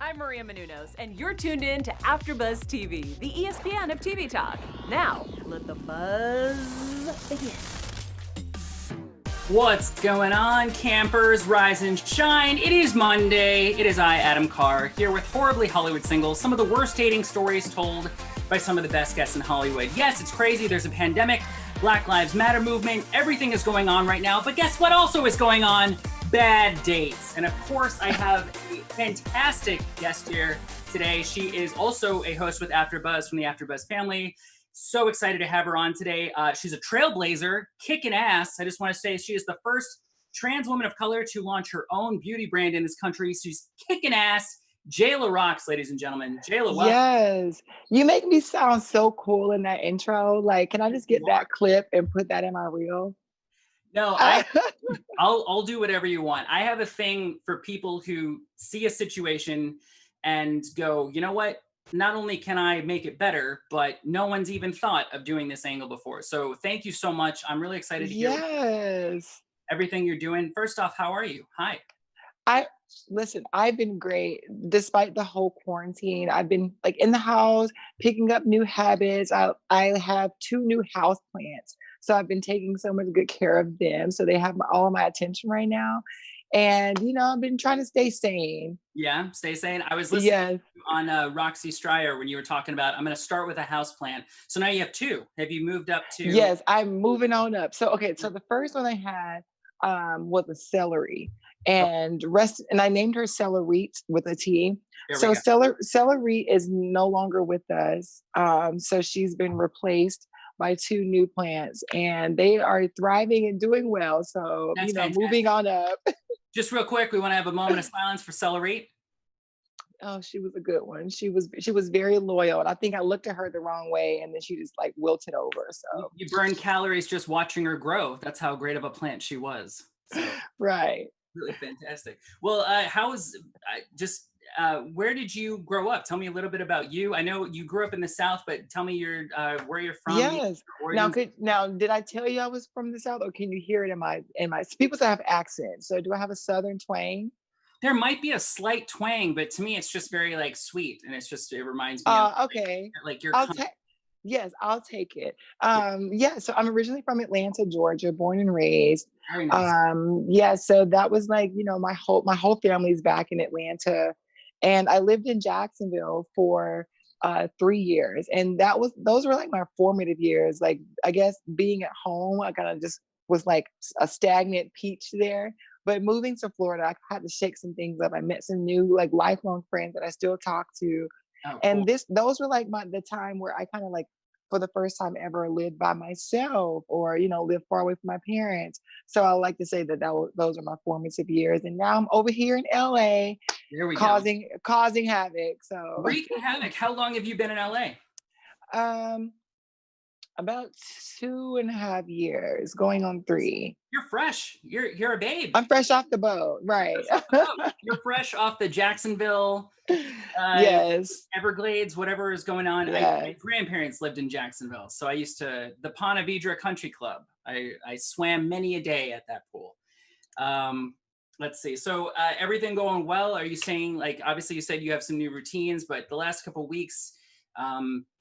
I'm Maria Menounos, and you're tuned in to AfterBuzz TV, the ESPN of TV talk. Now, let the buzz begin. What's going on, campers? Rise and shine. It is Monday. It is I, Adam Carr, here with Horribly Hollywood Singles, some of the worst dating stories told by some of the best guests in Hollywood. Yes, it's crazy. There's a pandemic, Black Lives Matter movement. Everything is going on right now. But guess what also is going on? Bad dates. And of course, I have a fantastic guest here today. She is also a host with AfterBuzz from the AfterBuzz family. So excited to have her on today. She's a trailblazer, kicking ass. I just want to say she is the first trans woman of color to launch her own beauty brand in this country. She's kicking ass. Jayla Roxx, ladies and gentlemen. Jayla, welcome. Yes, you make me sound so cool in that intro. Like, can I just get that clip and put that in my reel? No, I'll do whatever you want. I have a thing for people who see a situation and go, you know what? Not only can I make it better, but no one's even thought of doing this angle before. So thank you so much. I'm really excited to hear everything you're doing. First off, how are you? Hi. I've been great despite the whole quarantine. I've been like in the house, picking up new habits. I have 2 new house plants. So I've been taking so much good care of them. So they have all of my attention right now. And, I've been trying to stay sane. Yeah, stay sane. I was listening on Roxy Stryer when you were talking about, I'm going to start with a house plant. So now you have 2. Have you moved up to? Yes, I'm moving on up. So, so the first one I had was a celery. And I named her Celery with a T. So Celery is no longer with us. So she's been replaced by 2 new plants, and they are thriving and doing well. So, moving on up. Just real quick, we want to have a moment of silence for Celery. Oh, she was a good one. She was very loyal, and I think I looked at her the wrong way, and then she just like wilted over. So you burned calories just watching her grow. That's how great of a plant she was. So, right. Really fantastic. Well, where did you grow up? Tell me a little bit about you. I know you grew up in the South, but tell me where you're from. Yes. Now, did I tell you I was from the South, or can you hear it in my people say I have accents? So do I have a Southern twang? There might be a slight twang, but to me, it's just very like sweet, and it reminds me of like your. Yes, I'll take it. So I'm originally from Atlanta, Georgia, born and raised. Very nice. So that was like, my whole family's back in Atlanta. And I lived in Jacksonville for 3 years. And those were like my formative years. Like, I guess being at home, I kind of just was like a stagnant peach there. But moving to Florida, I had to shake some things up. I met some new like lifelong friends that I still talk to. Oh, cool. And those were like the time where I kind of like, for the first time ever, lived by myself, or lived far away from my parents. So I like to say those are my formative years. And now I'm over here in LA, causing havoc. So wreaking havoc. How long have you been in LA? About 2.5 years, going on 3. You're fresh. You're a babe. I'm fresh off the boat, right? You're fresh off the Jacksonville, yes, Everglades, whatever is going on. Yes. My grandparents lived in Jacksonville, so I used to the Ponte Vedra Country Club. I swam many a day at that pool. Let's see. So everything going well? Are you saying, like, obviously you said you have some new routines, but the last couple of weeks,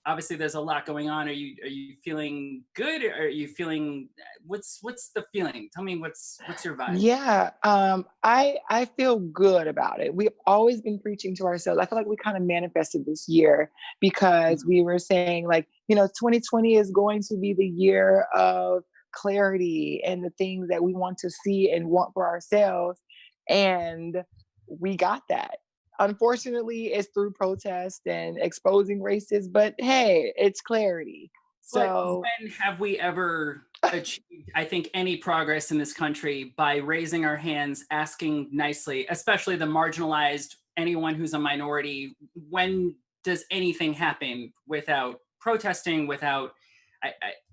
obviously there's a lot going on. Are you feeling good? Or are you feeling, what's the feeling? Tell me what's your vibe? Yeah. I feel good about it. We've always been preaching to ourselves. I feel like we kind of manifested this year because we were saying like, 2020 is going to be the year of clarity and the things that we want to see and want for ourselves. And we got that. Unfortunately, it's through protest and exposing racists, but hey, it's clarity. So when have we ever achieved, I think, any progress in this country by raising our hands, asking nicely, especially the marginalized, anyone who's a minority? When does anything happen without protesting, without,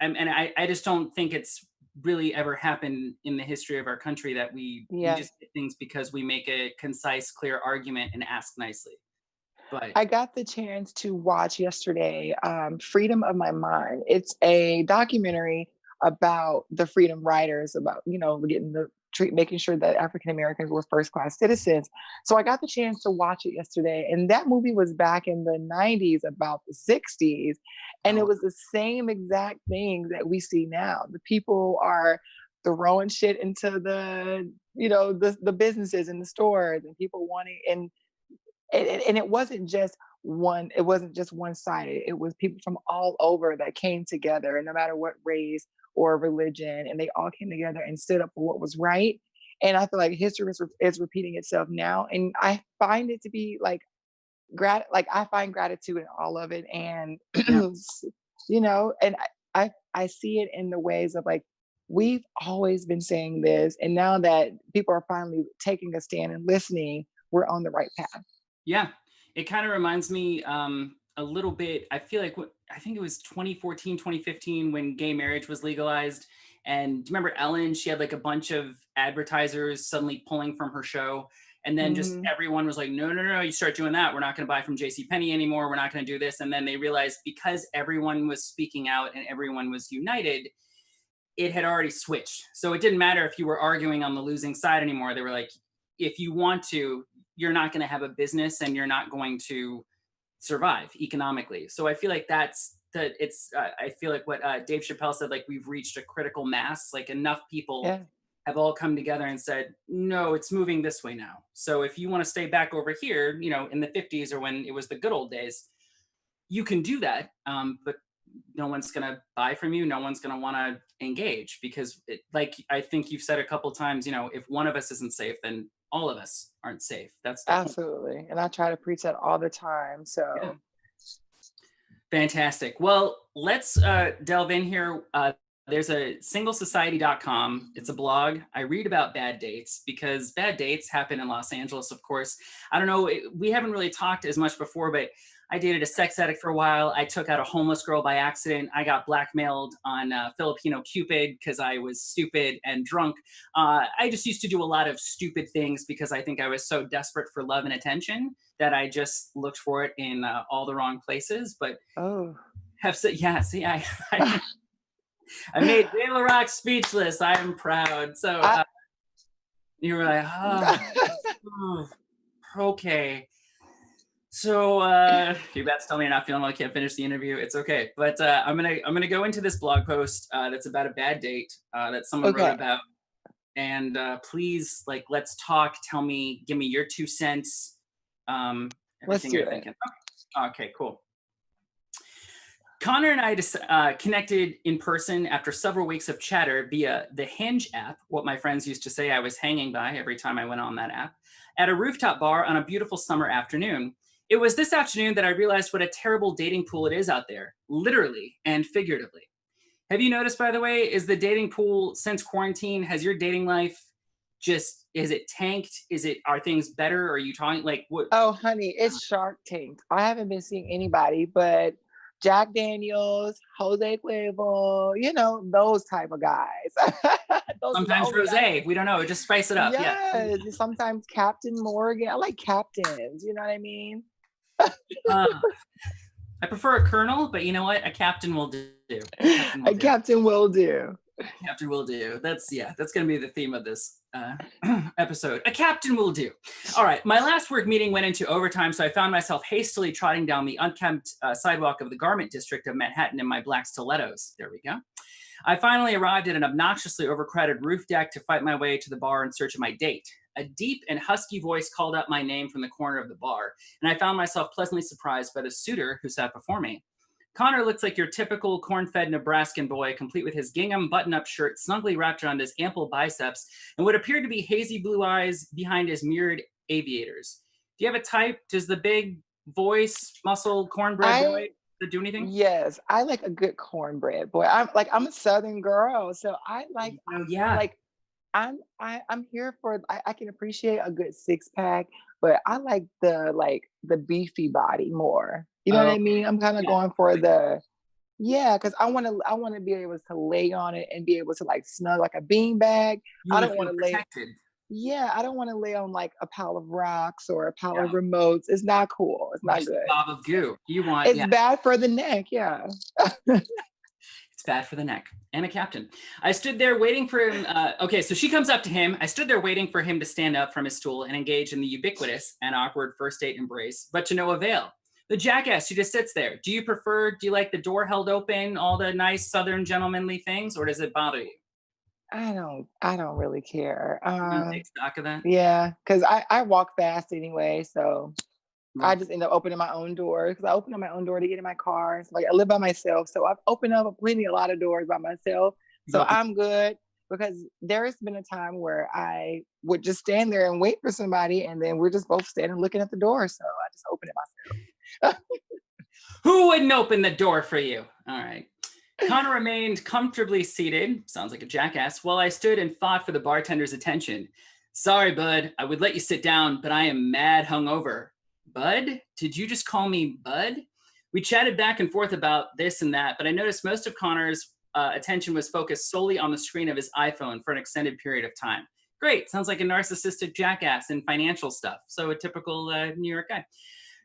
I just don't think it's really ever happened in the history of our country that we just get things because we make a concise, clear argument and ask nicely. But I got the chance to watch yesterday, Freedom of My Mind. It's a documentary about the freedom riders, about, getting the making sure that African Americans were first class citizens. So I got the chance to watch it yesterday, and that movie was back in the 90s, about the 60s, and it was the same exact thing that we see now. The people are throwing shit into the, you know, the businesses and the stores, and people wanting, and it wasn't just one-sided. It was people from all over that came together, and no matter what race or religion, and they all came together and stood up for what was right. And I feel like history is repeating itself now, and I find it to be like I find gratitude in all of it, and Yeah. you know, and I see it in the ways of like, we've always been saying this, and now that people are finally taking a stand and listening, we're on the right path. Yeah. It kind of reminds me a little bit. I feel like I think it was 2014, 2015 when gay marriage was legalized. And do you remember Ellen? She had like a bunch of advertisers suddenly pulling from her show. And then just Mhm. everyone was like, no, no, no, you start doing that, we're not going to buy from JCPenney anymore. We're not going to do this. And then they realized because everyone was speaking out and everyone was united, it had already switched. So it didn't matter if you were arguing on the losing side anymore. They were like, if you want to, you're not going to have a business and you're not going to survive economically. So I feel like I feel like what Dave Chappelle said, like we've reached a critical mass, like enough people Yeah, have all come together and said, no, it's moving this way now. So if you want to stay back over here, you know, in the 50s or when it was the good old days, you can do that. But no one's going to buy from you. No one's going to want to engage because like I think you've said a couple times, you know, if one of us isn't safe, then all of us aren't safe. That's the point. absolutely. And I try to preach that all the time. Yeah. So Fantastic. Well, let's delve in here. There's a singlesociety.com. It's a blog. I read about bad dates because bad dates happen in Los Angeles, of course. I don't know. We haven't really talked as much before, but I dated a sex addict for a while. I took out a homeless girl by accident. I got blackmailed on Filipino Cupid because I was stupid and drunk. I just used to do a lot of stupid things because I think I was so desperate for love and attention that I just looked for it in all the wrong places. But oh. have said, yeah, see, I made Jayla Roxx speechless. I am proud. So you were like, oh, okay. So you're about to tell me you're not feeling like you can't finish the interview. It's okay. But I'm gonna go into this blog post that's about a bad date that someone wrote about. And please, like, let's talk. Tell me, give me your 2 cents. Everything you're thinking. Okay, cool. Connor and I connected in person after several weeks of chatter via the Hinge app, what my friends used to say I was hanging by every time I went on that app, at a rooftop bar on a beautiful summer afternoon. It was this afternoon that I realized what a terrible dating pool it is out there, literally and figuratively. Have you noticed, by the way, is the dating pool since quarantine, has your dating life is it tanked? Are things better? Are you talking like what? Oh, honey, it's Shark Tank. I haven't been seeing anybody but Jack Daniels, Jose Cuervo, you know, those type of guys. Sometimes rosé. We don't know. Just spice it up. Yeah. Sometimes Captain Morgan. I like captains. You know what I mean? I prefer a colonel, but you know what? A captain will do. Captain will do. Captain will do. That's going to be the theme of this episode. A captain will do. All right. My last work meeting went into overtime, so I found myself hastily trotting down the unkempt sidewalk of the garment district of Manhattan in my black stilettos. There we go. I finally arrived at an obnoxiously overcrowded roof deck to fight my way to the bar in search of my date. A deep and husky voice called out my name from the corner of the bar, and I found myself pleasantly surprised by the suitor who sat before me. Connor looks like your typical corn-fed Nebraskan boy, complete with his gingham button-up shirt snugly wrapped around his ample biceps and what appeared to be hazy blue eyes behind his mirrored aviators. Do you have a type? Does the big voice, muscle, cornbread boy do anything? Yes, I like a good cornbread boy. I'm a Southern girl, so I like. Oh, yeah. Like, I'm here for. I can appreciate a good 6-pack, but I like the beefy body more. You know what I mean? I'm kind of going for because I want to be able to lay on it and be able to like snug like a beanbag. I don't want to lay. Yeah, I don't want to lay on like a pile of rocks or a pile of remotes. It's not cool. It's not good. Bob of goo. You want? It's bad for the neck. Yeah. It's bad for the neck. And a captain. I stood there waiting for him. Okay, so she comes up to him. I stood there waiting for him to stand up from his stool and engage in the ubiquitous and awkward first date embrace, but to no avail. The jackass, she just sits there. Do you like the door held open, all the nice Southern gentlemanly things, or does it bother you? I don't really care. You don't take stock of that? Yeah, because I walk fast anyway, so I Well, just end up opening my own door because I open up my own door to get in my car. So, like I live by myself, so I've opened up a lot of doors by myself. you So go I'm good because there has been a time where I would just stand there and wait for somebody, and then we're just both standing looking at the door. So I just open it myself. Who wouldn't open the door for you? All right. Connor remained comfortably seated, sounds like a jackass, while I stood and fought for the bartender's attention. Sorry, bud, I would let you sit down, but I am mad hungover. Bud? Did you just call me Bud? We chatted back and forth about this and that, but I noticed most of Connor's attention was focused solely on the screen of his iPhone for an extended period of time. Great, sounds like a narcissistic jackass in financial stuff. So a typical New York guy.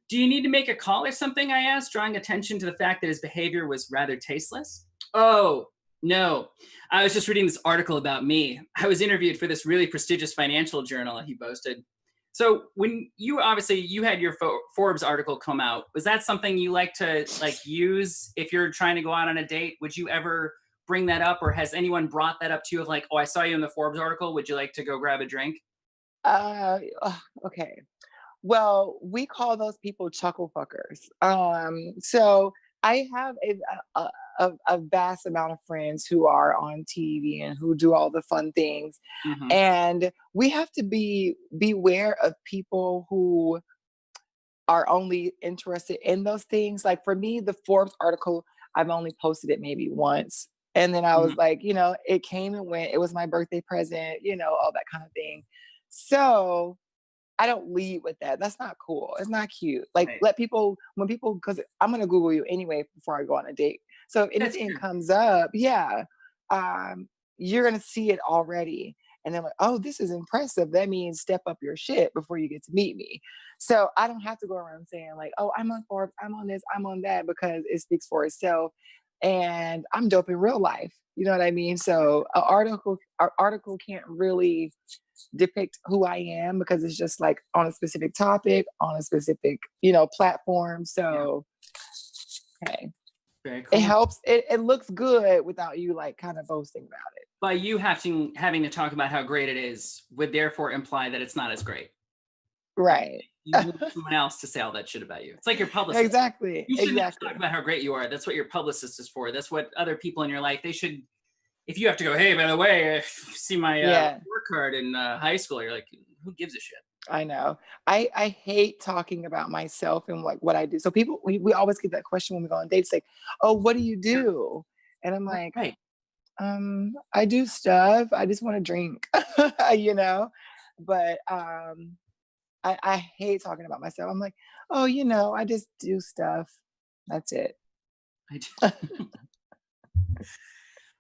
Do you need to make a call or something? I asked, drawing attention to the fact that his behavior was rather tasteless. Oh, no. I was just reading this article about me. I was interviewed for this really prestigious financial journal, he boasted. So when you had your Forbes article come out, was that something you like to use if you're trying to go out on a date? Would you ever bring that up, or has anyone brought that up to you of like, oh, I saw you in the Forbes article. Would you like to go grab a drink? Okay. Well, we call those people chuckle fuckers. So I have a vast amount of friends who are on TV and who do all the fun things. Mm-hmm. And we have to beware of people who are only interested in those things. Like for me, the Forbes article, I've only posted it maybe once. And then I was like, it came and went. It was my birthday present, all that kind of thing. So I don't lead with that. That's not cool. It's not cute. Like Right. let people, because I'm going to Google you anyway before I go on a date. So if anything comes up, you're going to see it already. And they're like, oh, this is impressive. That means step up your shit before you get to meet me. So I don't have to go around saying like, oh, I'm on Forbes, I'm on this, I'm on that, because it speaks for itself. And I'm dope in real life. You know what I mean? So our article can't really depict who I am because it's just like on a specific topic, on a specific, platform. So, okay. Very cool. It helps. It looks good without you like kind of boasting about it. By you having to talk about how great it is would therefore imply that it's not as great. Right. You need someone else to say all that shit about you. It's like your publicist. Exactly. You shouldn't have to talk about how great you are. That's what your publicist is for. That's what other people in your life, they should, if you have to go, hey, by the way, see my work card in high school, you're like, who gives a shit? I know. I hate talking about myself and like what I do. So people, we always get that question when we go on dates, like, oh, what do you do? And I'm like, right. I do stuff. I just want to drink, but I hate talking about myself. I'm like, oh, I just do stuff. That's it.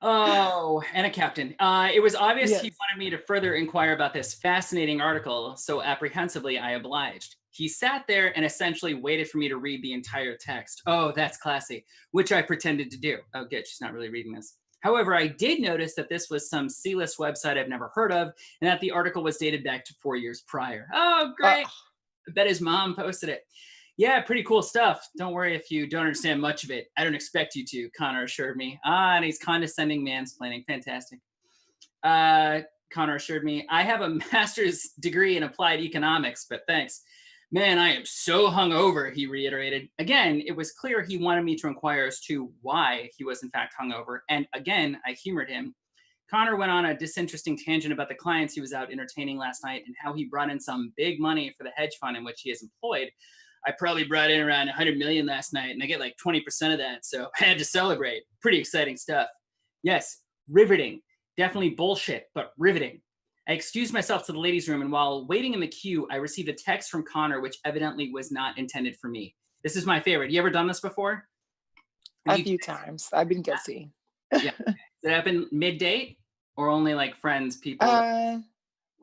Oh, and a captain. It was obvious Yes. he wanted me to further inquire about this fascinating article, so apprehensively I obliged. He sat there and essentially waited for me to read the entire text. Oh, that's classy, which I pretended to do. Oh, good, she's not really reading this. However, I did notice that this was some C-list website I've never heard of, and that the article was dated back to 4 years prior. Oh, great. I bet his mom posted it. Yeah, pretty cool stuff. Don't worry if you don't understand much of it. I don't expect you to, Connor assured me. And he's condescending mansplaining. Fantastic. Connor assured me, I have a master's degree in applied economics, but thanks. Man, I am so hungover, he reiterated. Again, it was clear he wanted me to inquire as to why he was in fact hungover. And again, I humored him. Connor went on a disinteresting tangent about the clients he was out entertaining last night and how he brought in some big money for the hedge fund in which he is employed. I probably brought in around 100 million last night and I get like 20% of that. So I had to celebrate. Pretty exciting stuff. Yes, riveting. Definitely bullshit, but riveting. I excused myself to the ladies' room, and while waiting in the queue, I received a text from Connor, which evidently was not intended for me. This is my favorite. You ever done this before? A few times. I've been guilty. Yeah. Did it happen mid-date or only like friends, people?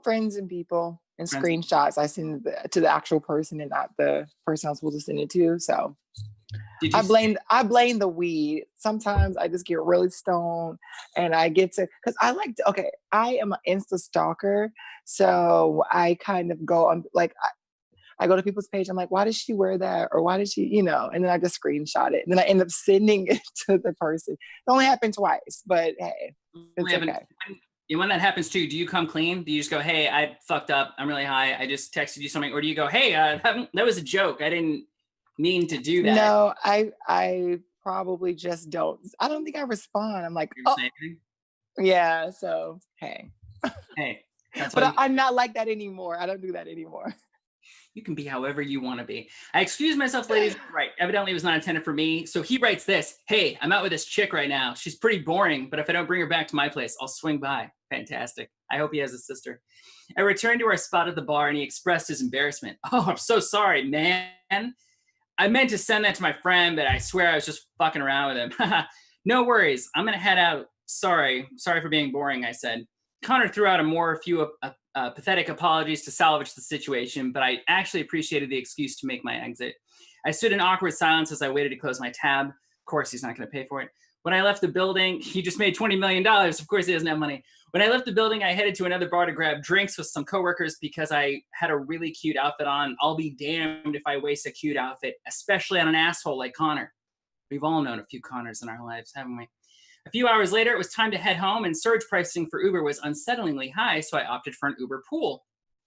Friends and people. And screenshots I send to the actual person and not the person I was supposed to send it to. So Did you I blame the weed. Sometimes I just get really stoned and I get to, because I like to, okay, I am an Insta stalker. So I kind of go on, like, I go to people's page. I'm like, why did she wear that? Or why did she, and then I just screenshot it. And then I end up sending it to the person. It only happened twice, but hey, it's okay. when that happens too, do you come clean? Do you just go, hey, I fucked up. I'm really high. I just texted you something. Or do you go, hey, that was a joke. I didn't mean to do that. No, I probably just don't. I don't think I respond. I'm like, oh, yeah. So, hey. Hey. But I'm not like that anymore. I don't do that anymore. You can be however you want to be. I excuse myself, ladies. Right. Evidently it was not intended for me. So he writes this. Hey, I'm out with this chick right now. She's pretty boring, but if I don't bring her back to my place, I'll swing by. Fantastic. I hope he has a sister. I returned to our spot at the bar and he expressed his embarrassment. Oh, I'm so sorry, man. I meant to send that to my friend, but I swear I was just fucking around with him. No worries. I'm going to head out. Sorry for being boring, I said. Connor threw out a few pathetic apologies to salvage the situation, but I actually appreciated the excuse to make my exit. I stood in awkward silence as I waited to close my tab. Of course, he's not going to pay for it. When I left the building, he just made $20 million. Of course, he doesn't have money. When I left the building, I headed to another bar to grab drinks with some coworkers because I had a really cute outfit on. I'll be damned if I waste a cute outfit, especially on an asshole like Connor. We've all known a few Connors in our lives, haven't we? A few hours later, it was time to head home, and surge pricing for Uber was unsettlingly high, so I opted for an Uber pool.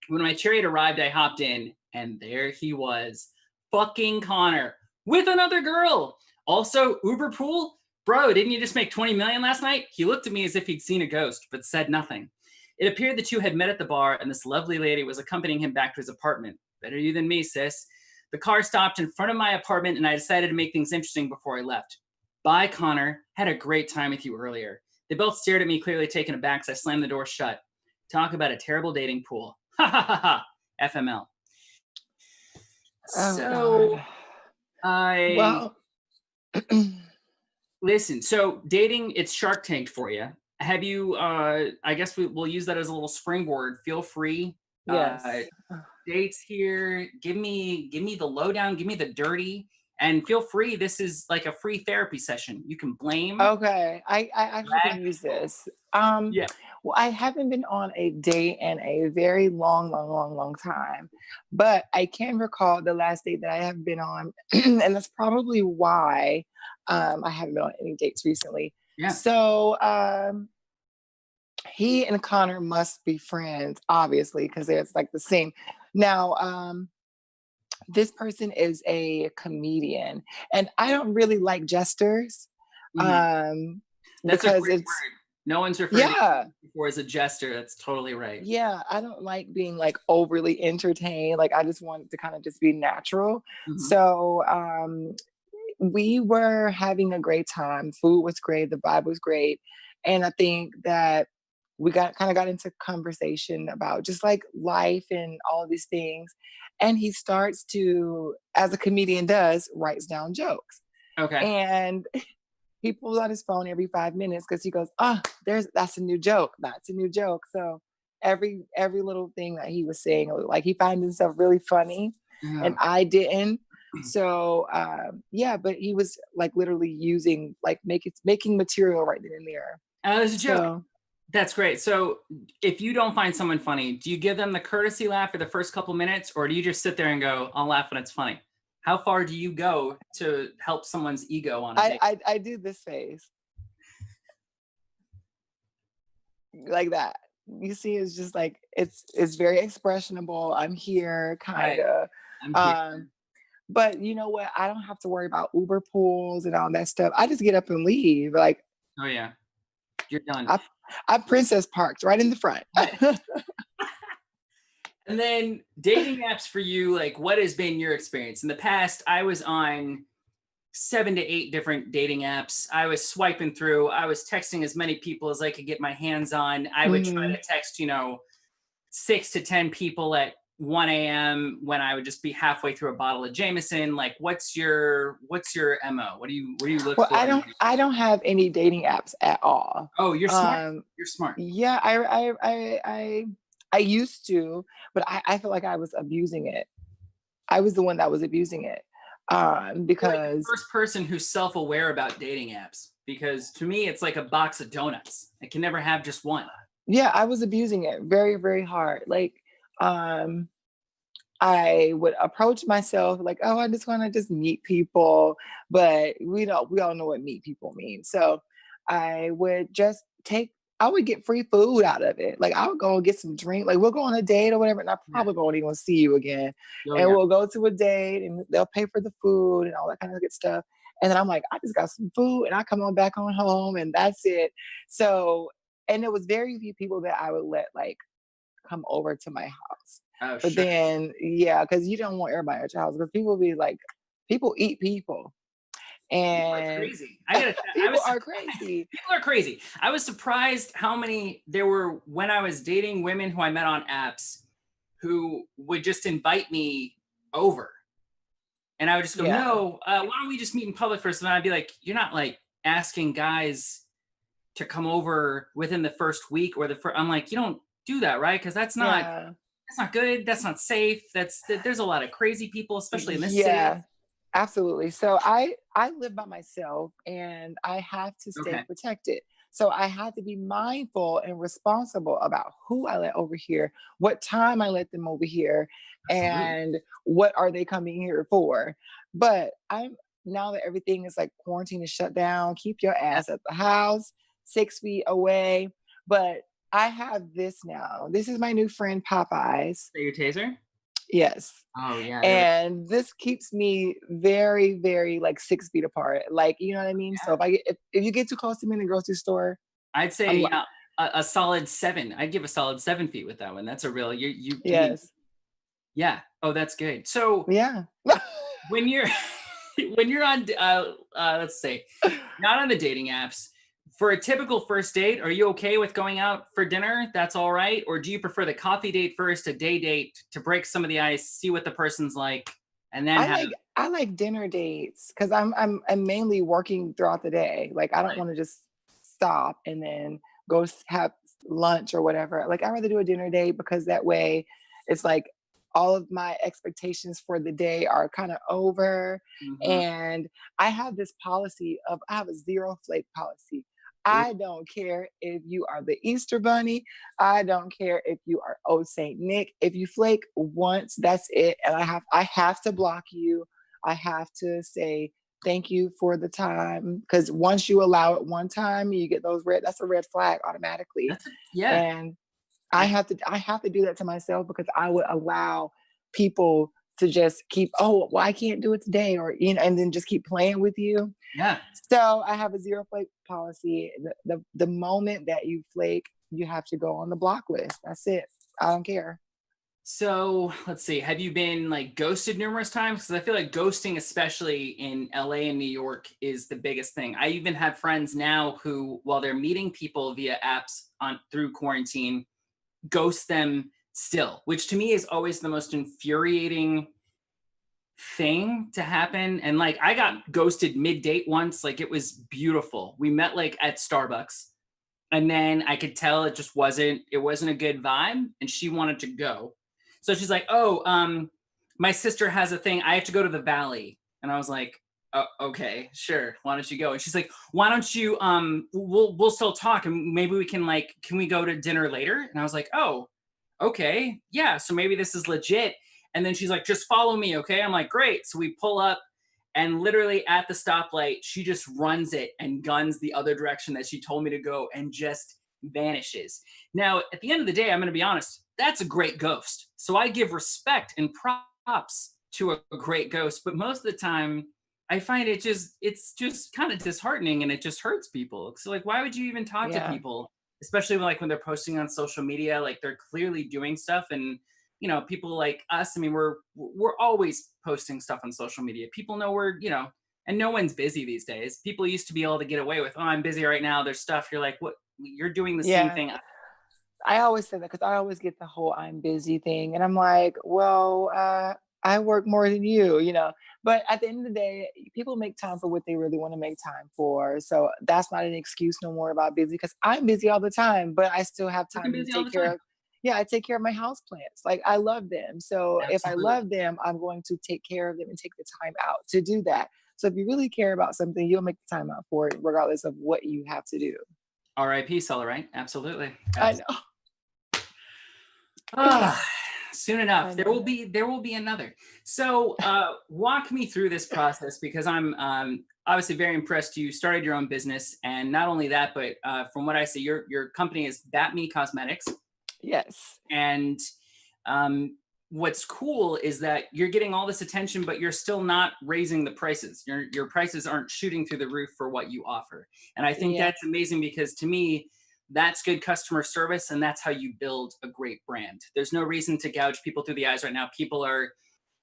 When my chariot arrived, I hopped in, and there he was, fucking Connor, with another girl. Also, Uber pool? Bro, didn't you just make 20 million last night? He looked at me as if he'd seen a ghost, but said nothing. It appeared the two had met at the bar, and this lovely lady was accompanying him back to his apartment. Better you than me, sis. The car stopped in front of my apartment, and I decided to make things interesting before I left. Bye, Connor. Had a great time with you earlier. They both stared at me, clearly taken aback as I slammed the door shut. Talk about a terrible dating pool. Ha ha ha ha. FML. Oh, so, listen, so dating, it's Shark Tank for you. Have you, I guess we'll use that as a little springboard. Feel free. Yes. Dates here. Give me the lowdown. Give me the dirty. And feel free, this is like a free therapy session. You can blame. Okay, I actually can use this. Yeah. Well, I haven't been on a date in a very long time, but I can recall the last date that I have been on, and that's probably why I haven't been on any dates recently. Yeah. So he and Connor must be friends, obviously, because it's like the same. Now, this person is a comedian, and I don't really like jesters. Mm-hmm. That's Because it's word. No one's referred to before as a jester. That's totally right. Yeah, I don't like being like overly entertained. Like I just want it to kind of just be natural. Mm-hmm. So we were having a great time. Food was great, the vibe was great. And I think that we got into conversation about just like life and all these things. And he starts to, as a comedian does, writes down jokes. Okay. And he pulls out his phone every 5 minutes because he goes, that's a new joke. That's a new joke. So every little thing that he was saying, like he finds himself really funny, and I didn't. So but he was like literally using like making material right then and there. That's a joke. That's great. So if you don't find someone funny, do you give them the courtesy laugh for the first couple minutes, or do you just sit there and go, I'll laugh when it's funny? How far do you go to help someone's ego on a date? I do this face. Like that. You see, it's just like, it's very expressionable. I'm here, kind of. Right. But you know what? I don't have to worry about Uber pools and all that stuff. I just get up and leave. Like, oh yeah, you're done. I Princess parked right in the front. And then dating apps for you, like what has been your experience? In the past, I was on 7 to 8 different dating apps. I was swiping through. I was texting as many people as I could get my hands on. I would try to text, 6 to 10 people at 1 a.m. when I would just be halfway through a bottle of Jameson. Like, what's your MO? What do you look for? I don't have any dating apps at all. Oh, you're smart. You're smart. Yeah, I used to, but I feel like I was abusing it. I was the one that was abusing it. You're like the because first person who's self-aware about dating apps, because to me it's like a box of donuts. I can never have just one. yeah, I was abusing it very, very hard. Like, um, I would approach myself like, oh, I just want to just meet people, but we all know what meet people mean. So I would just I would get free food out of it. Like I would go get some drink, like we'll go on a date or whatever, and I Yeah. probably won't even see you again. Oh And yeah. we'll go to a date and they'll pay for the food and all that kind of good stuff. And then I'm like, I just got some food and I come on back on home and that's it. So, and there was very few people that I would let like come over to my house. Oh But sure. then, yeah, because you don't want everybody at your house because people be like, people eat people, People are and crazy. I gotta. I people was are surprised. crazy. People are crazy. I was surprised how many there were when I was dating women who I met on apps who would just invite me over. And I would just go, Yeah, no, why don't we just meet in public first? And I'd be like, you're not like asking guys to come over within the first week or the first. I'm like, you don't do that, right? Because yeah, that's not good. That's not safe. There's a lot of crazy people, especially in this city. yeah. Absolutely. So I live by myself and I have to stay Okay, protected. So I have to be mindful and responsible about who I let over here, what time I let them over here, absolutely. and what are they coming here for. But I'm now that everything is like quarantine is shut down, keep your Yeah. ass at the house, 6 feet away. But I have this now. This is my new friend Popeyes. Is that your taser? Yes. Oh yeah, they're And this keeps me very, very like 6 feet apart. Like, you know what I mean? So yeah. if you get too close to me in the grocery store, I'd I'm say like, yeah, a solid 7. I'd give a solid 7 feet with that one. That's a real you I mean, yes. yeah. Oh, that's good. So Yeah. when you're when you're on let's say not on the dating apps, for a typical first date, are you okay with going out for dinner? That's all right? Or do you prefer the coffee date first, a day date to break some of the ice, see what the person's like, and then I have like I like dinner dates because I'm mainly working throughout the day. Like I don't like want to just stop and then go have lunch or whatever. Like I rather do a dinner date because that way it's like all of my expectations for the day are kind of over. mhm. And I have this policy of I have a zero flake policy. Ooh, I don't care if you are the Easter Bunny. I don't care if you are Old Saint Nick. If you flake once, that's it. And I have to block you. I have to say thank you for the time. Because once you allow it one time, you get those that's a red flag automatically. yeah. And I have to do that to myself because I would allow people to just keep, oh, well, I can't do it today, or and then just keep playing with you. Yeah. So I have a zero flake policy. The moment that you flake, you have to go on the block list. That's it. I don't care. So let's see. Have you been like ghosted numerous times? Because I feel like ghosting, especially in LA and New York, is the biggest thing. I even have friends now who, while they're meeting people via apps on through quarantine, ghost them still, which to me is always the most infuriating thing to happen. And like I got ghosted mid-date once, like it was beautiful. We met like at Starbucks, and then I could tell it wasn't a good vibe, and she wanted to go. So she's like, "Oh, my sister has a thing. I have to go to the valley." And I was like, "Oh, okay, sure. Why don't you go?" And she's like, "Why don't you we'll still talk, and maybe we can like can we go to dinner later?" And I was like, "Oh, okay. Yeah, so maybe this is legit." And then she's like, "Just follow me, okay?" I'm like, "Great." So we pull up, and literally at the stoplight, she just runs it and guns the other direction that she told me to go and just vanishes. Now, at the end of the day, I'm going to be honest, that's a great ghost. So I give respect and props to a great ghost, but most of the time, I find it's just kind of disheartening and it just hurts people. So like, why would you even talk to Yeah. people, especially when they're posting on social media? Like they're clearly doing stuff, and people like us, I mean, we're always posting stuff on social media. People know and no one's busy these days. People used to be able to get away with, "Oh, I'm busy right now, there's stuff." You're like, what? You're doing the same Yeah. thing. I always say that because I always get the whole I'm busy thing. And I'm like, well, I work more than you. But at the end of the day, people make time for what they really want to make time for. So that's not an excuse no more about busy because I'm busy all the time, but I still have I've been time to busy all take the care time. of. yeah, I take care of my house plants. Like I love them. So if I Absolutely. love them, I'm going to take care of them and take the time out to do that. So if you really care about something, you'll make the time out for it, regardless of what you have to do. R.I.P. Seller, right? Absolutely. I know. Ah, soon enough. I There will know. be another. So walk me through this process because I'm obviously very impressed. You started your own business, and not only that, but from what I see, your company is Batme Cosmetics. Yes. And um, what's cool is that you're getting all this attention, but you're still not raising the prices. Your prices aren't shooting through the roof for what you offer. And I think Yeah. that's amazing because to me, that's good customer service, and that's how you build a great brand. There's no reason to gouge people through the eyes right now. People are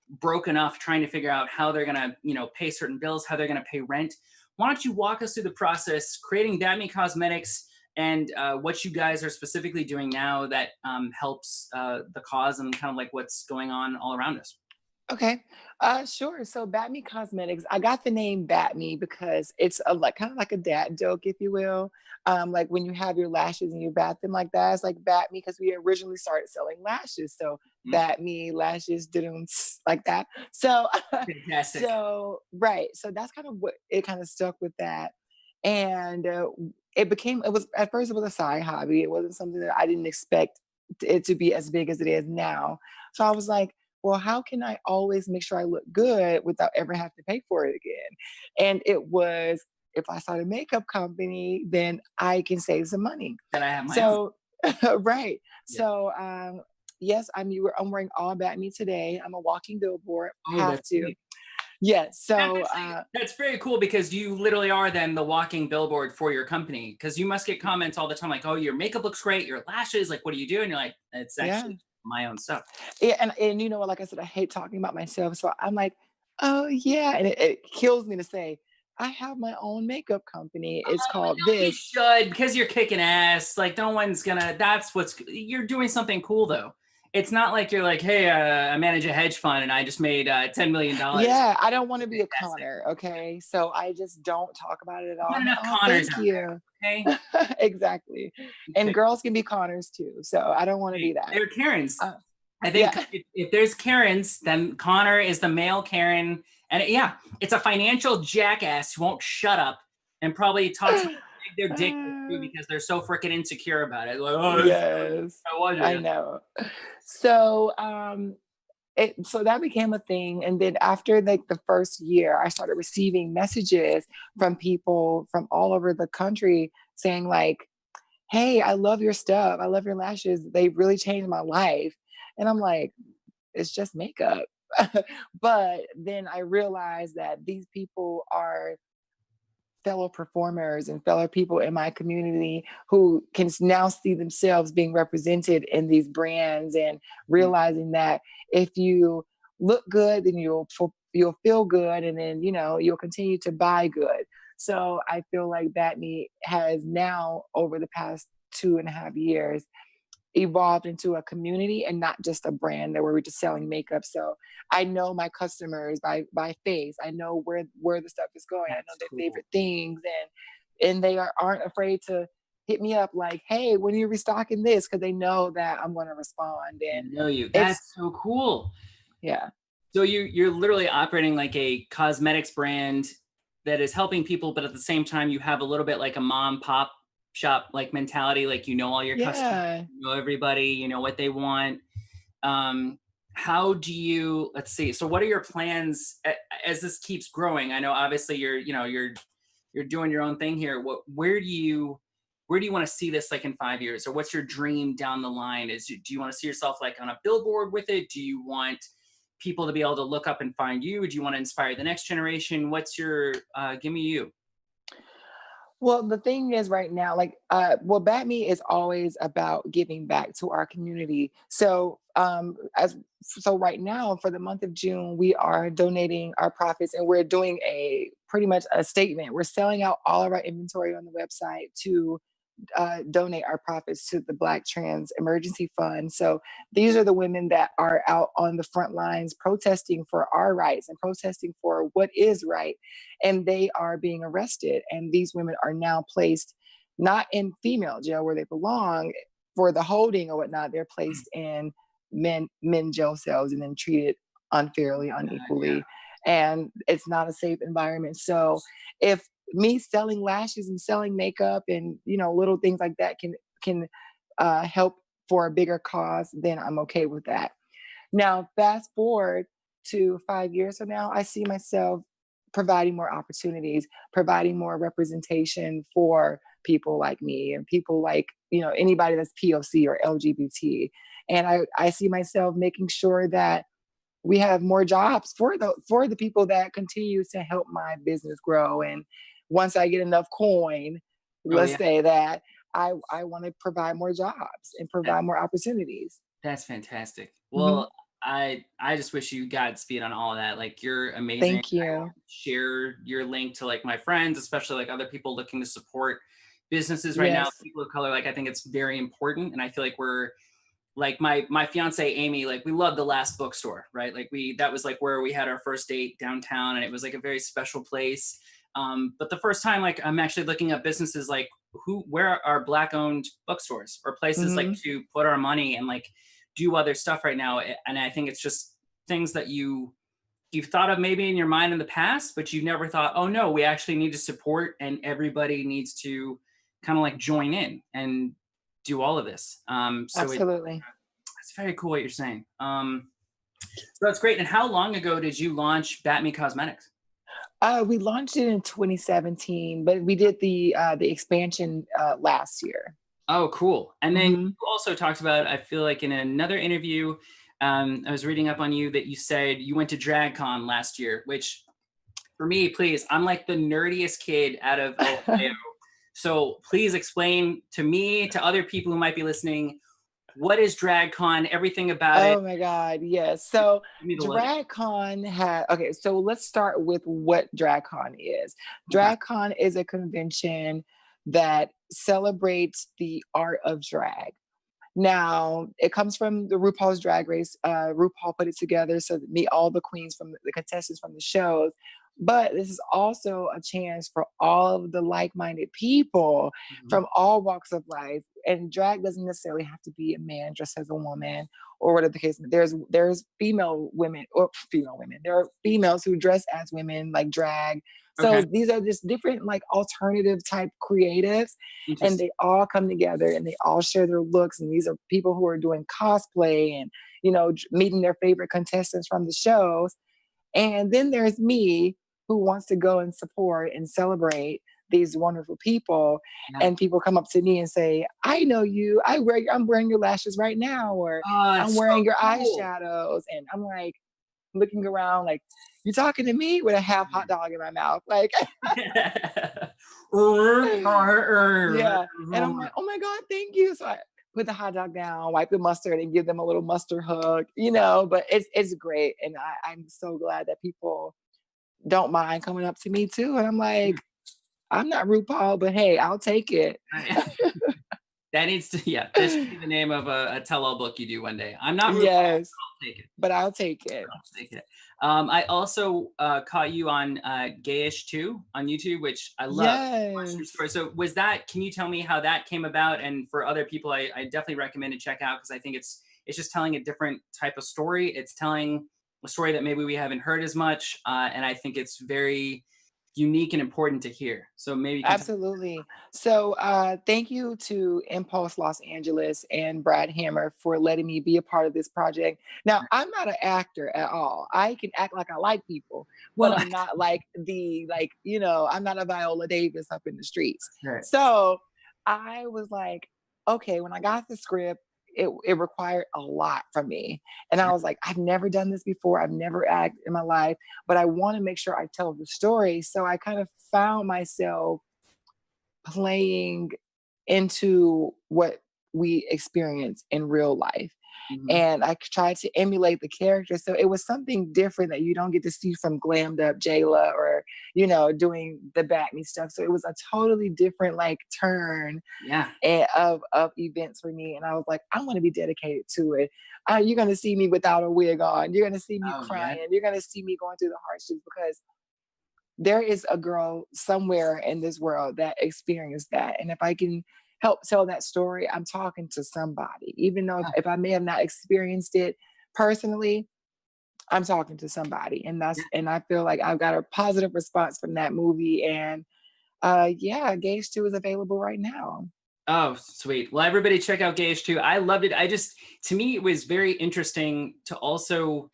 broke enough trying to figure out how they're gonna, pay certain bills, how they're gonna pay rent. Why don't you walk us through the process, creating Batme Cosmetics, and what you guys are specifically doing now that helps the cause and kind of like what's going on all around us? Okay. Sure. So Batme Cosmetics, I got the name Batme because it's a like kind of like a dad joke, if you will. Like when you have your lashes and you bat them like that, it's like Batme because we originally started selling lashes. So Mm, Batme lashes didn't like that. So fantastic. so right. So that's kind of what it kind of stuck with that. And it was at first it was a side hobby. It wasn't something that I didn't expect it to be as big as it is now. So I was like, well, how can I always make sure I look good without ever having to pay for it again? And it was, if I start a makeup company, then I can save some money. Then I have my own. So, right. Yeah. So, yes, I'm wearing all about me today. I'm a walking billboard. Oh, Have that's to. great. Yes. That's So, actually that's very cool because you literally are then the walking billboard for your company. Because you must get comments all the time like, "Oh, your makeup looks great. Your lashes, like, what do you do?" And you're like, "It's yeah. actually my own stuff." Yeah, and you know what? Like I said, I hate talking about myself. So I'm like, oh yeah, and it kills me to say I have my own makeup company. It's called No, you this. should because you're kicking ass. Like no one's gonna. That's what's. You're doing something cool though. It's not like you're like, hey, I manage a hedge fund and I just made $10 million. Yeah, I don't want to be a Fantastic. Connor. Okay, so I just don't talk about it at all. Not I'm like, enough oh, Connors thank out you. there. Okay. Exactly. And Okay. girls can be Connors too. So I don't want to Hey, be that. they're Karens. Uh, I think yeah. if there's Karens, then Connor is the male Karen. And yeah, it's a financial jackass who won't shut up and probably talks about how big their dick is too Uh, because they're so freaking insecure about it. Like, oh, yes, I was I it. know. So so that became a thing. And then after like the first year, I started receiving messages from people from all over the country saying like, hey, I love your stuff. I love your lashes. They really changed my life. And I'm like, it's just makeup. But then I realized that these people are fellow performers and fellow people in my community who can now see themselves being represented in these brands and realizing that if you look good, then you'll feel good, and then you'll continue to buy good. So I feel like Batme has now over the past 2.5 years evolved into a community and not just a brand that we're just selling makeup. So I know my customers by face. I know where the stuff is going. I know That's their cool. favorite things, and they aren't afraid to hit me up like, hey, when are you restocking this? Because they know that I'm going to respond. I And know you. it's That's so cool. yeah, So you're literally operating like a cosmetics brand that is helping people, but at the same time, you have a little bit like a mom pop shop like mentality. Like you know all your customers, yeah. you know everybody, you know what they want. Um, how do you? Let's see. So what are your plans as this keeps growing? I know obviously you're doing your own thing here. Where do you want to see this like in 5 years, or what's your dream down the line? Do you want to see yourself like on a billboard with it? Do you want people to be able to look up and find you? Do you want to inspire the next generation? What's your give me you? Well, the thing is right now, like, well, Batme is always about giving back to our community. So right now for the month of June, we are donating our profits and we're doing a pretty much a statement. We're selling out all of our inventory on the website to donate our profits to the Black Trans Emergency Fund. So these are the women that are out on the front lines protesting for our rights and protesting for what is right. And they are being arrested. And these women are now placed not in female jail where they belong for the holding or whatnot, they're placed in men jail cells and then treated unfairly, Yeah. unequally, and it's not a safe environment. So if me selling lashes and selling makeup and little things like that can help for a bigger cause, then I'm okay with that. Now, fast forward to 5 years from now, I see myself providing more opportunities, providing more representation for people like me and people like, anybody that's POC or LGBT. And I see myself making sure that we have more jobs for the people that continue to help my business grow. And once I get enough coin, Oh let's yeah. say that I want to provide more jobs and provide more opportunities. That's fantastic. Hmm. Well, I just wish you Godspeed on all of that. Like you're amazing. Thank you. Share your link to like my friends, especially like other people looking to support businesses right now, Yes. people of color. Like I think it's very important. And I feel like we're like my fiance Amy, like we love the last bookstore, right? Like that was like where we had our first date downtown, and it was like a very special place. But the first time, like I'm actually looking at businesses like where are black owned bookstores or places like Hmm. to put our money and like do other stuff right now. And I think it's just things that you've thought of maybe in your mind in the past, but you've never thought, oh no, we actually need to support and everybody needs to kind of like join in and do all of this. So Absolutely. it's very cool what you're saying. So that's great. And how long ago did you launch Batme Cosmetics? We launched it in 2017, but we did the expansion last year. Oh, cool. And then Hmm. you also talked about, I feel like in another interview, I was reading up on you that you said you went to DragCon last year, which for me, please, I'm like the nerdiest kid out of Ohio. So please explain to me, to other people who might be listening, what is DragCon, everything about it. Oh my God, yes. So Give me the list. DragCon had, okay, so let's start with what DragCon is. Okay. DragCon is a convention that celebrates the art of drag. Now, it comes from the RuPaul's Drag Race. RuPaul put it together so that meet all the queens from the contestants from the shows. But this is also a chance for all of the like-minded people Mhm. from all walks of life. And drag doesn't necessarily have to be a man dressed as a woman or whatever the case. There's female women or female women. There are females who dress as women like drag. So Okay. these are just different like alternative type creatives, and Interesting. they all come together and they all share their looks, and these are people who are doing cosplay and meeting their favorite contestants from the shows. And then there's me who wants to go and support and celebrate these wonderful people. Yeah. And people come up to me and say, I know you, I'm wearing your lashes right now, or Oh, I'm that's so wearing your cool. eyeshadows. And I'm like looking around like, you talking to me with a half hot dog in my mouth, like yeah. And I'm like, oh my God, thank you. So I put the hot dog down, wipe the mustard, and give them a little mustard hug, but it's great. And I'm so glad that people don't mind coming up to me too. And I'm like, I'm not RuPaul, but hey, I'll take it. That needs to, yeah, that should be the name of a tell-all book you do one day. I'm not RuPaul, Yes, I'll take it. but I'll take it. I'll take it. I also caught you on Gayish 2 on YouTube, which I love. Watched your Yes. story. So can you tell me how that came about? And for other people, I definitely recommend to check out because I think it's just telling a different type of story. It's telling a story that maybe we haven't heard as much. And I think it's very unique and important to hear. So maybe you can tell. Absolutely. So, thank you to Impulse Los Angeles and Brad Hammer for letting me be a part of this project. Now, I'm not an actor at all. I can act like I like people, but Well, I'm not like I'm not a Viola Davis up in the streets. right. So, I was like, okay, when I got the script, it required a lot from me. And I was like, I've never done this before. I've never acted in my life, but I want to make sure I tell the story. So I kind of found myself playing into what we experience in real life. Mhm. And I tried to emulate the character. So it was something different that you don't get to see from glammed up Jayla or, doing the Batme stuff. So it was a totally different like turn Yeah. of events for me. And I was like, I'm going to be dedicated to it. You're going to see me without a wig on. You're going to see me Oh, yeah. crying. You're going to see me going through the hardships because there is a girl somewhere in this world that experienced that. And if I can help tell that story, I'm talking to somebody. Even though Yeah. if I may have not experienced it personally, I'm talking to somebody. And I feel like I've got a positive response from that movie. And yeah, Gauge 2 is available right now. Oh, sweet. Well, everybody check out Gauge 2. I loved it. To me, it was very interesting to also,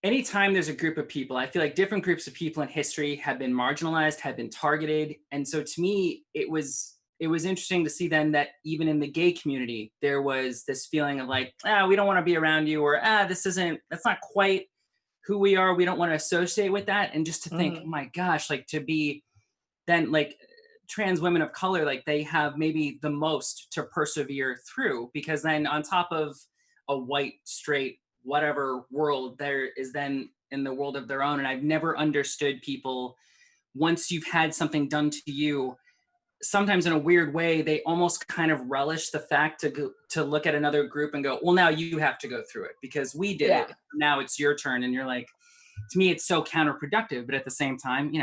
anytime there's a group of people, I feel like different groups of people in history have been marginalized, have been targeted. And so to me, it was interesting to see then that even in the gay community, there was this feeling of like, we don't want to be around you, or that's not quite who we are. We don't want to associate with that. And just to think, oh Mhm. my gosh, like to be then like trans women of color, like they have maybe the most to persevere through, because then on top of a white, straight, whatever world, there is then in the world of their own. And I've never understood people, once you've had something done to you, sometimes in a weird way, they almost kind of relish the fact to look at another group and go, well, now you have to go through it because we did Yeah. it. Now it's your turn. And you're like, to me, it's so counterproductive. But at the same time,